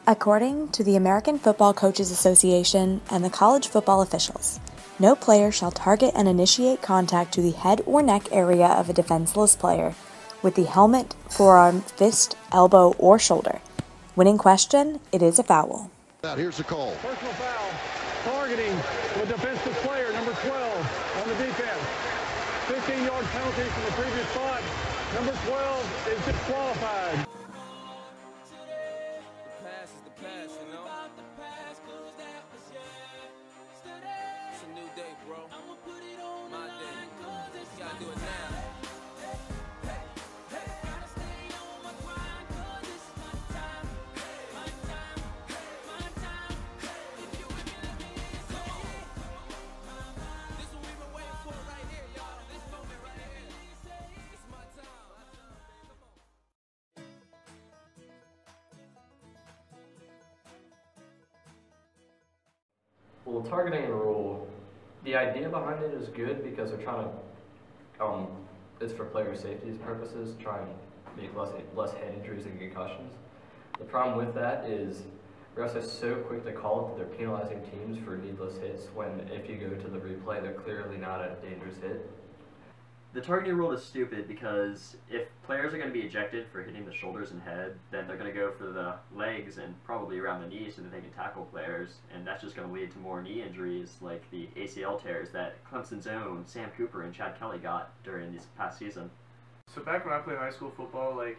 According to the American Football Coaches Association and the college football officials, no player shall target and initiate contact to the head or neck area of a defenseless player with the helmet, forearm, fist, elbow, or shoulder. When in question, it is a foul. Here's the call. Personal foul, targeting the defensive player, number 12, on the defense. 15-yard penalty from the previous spot. Number 12 is disqualified. Well, the targeting rule, the idea behind it is good because they're trying to, it's for player safety purposes, try and make less head injuries and concussions. The problem with that is refs are so quick to call it that they're penalizing teams for needless hits when if you go to the replay, they're clearly not a dangerous hit. The targeting rule is stupid because if players are going to be ejected for hitting the shoulders and head, then they're going to go for the legs and probably around the knees so that they can tackle players, and that's just going to lead to more knee injuries like the ACL tears that Clemson's own Sam Cooper and Chad Kelly got during this past season. So back when I played high school football, like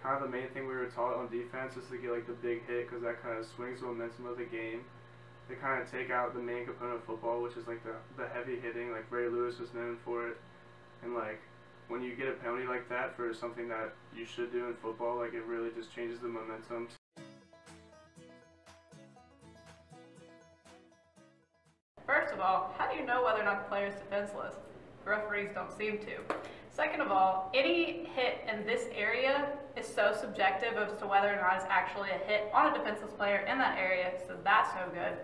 kind of the main thing we were taught on defense is to get like the big hit because that kind of swings the momentum of the game. They kind of take out the main component of football, which is like the heavy hitting, like Ray Lewis was known for it. And like, when you get a penalty like that for something that you should do in football, like it really just changes the momentum. First of all, how do you know whether or not the player is defenseless? The referees don't seem to. Second of all, any hit in this area is so subjective as to whether or not it's actually a hit on a defenseless player in that area, so that's no good.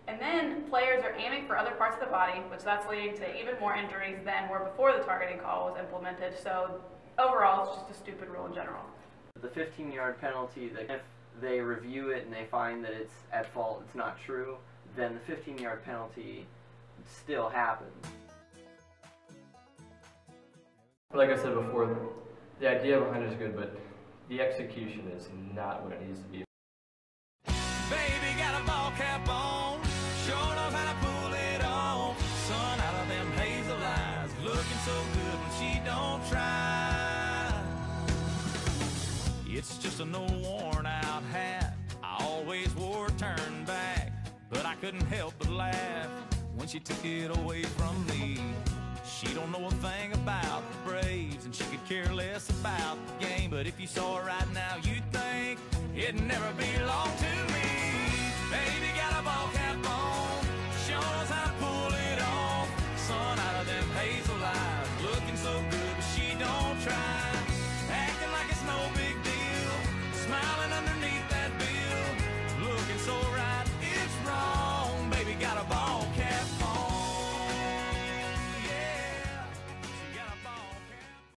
And then players are aiming for other parts of the body, which that's leading to even more injuries than were before the targeting call was implemented. So overall, it's just a stupid rule in general. The 15-yard penalty, if they review it and they find that it's at fault, it's not true, then the 15-yard penalty still happens. Like I said before, the idea behind it is good, but the execution is not what it needs to be. Baby got a ball cap on, sure knows how to pull it off. Sun out of them hazel eyes, looking so good when she don't try. It's just an old worn out hat, I always wore turned back, but I couldn't help but laugh when she took it away from me. She don't know a thing about the Braves, and she could care less about the game, but if you saw her right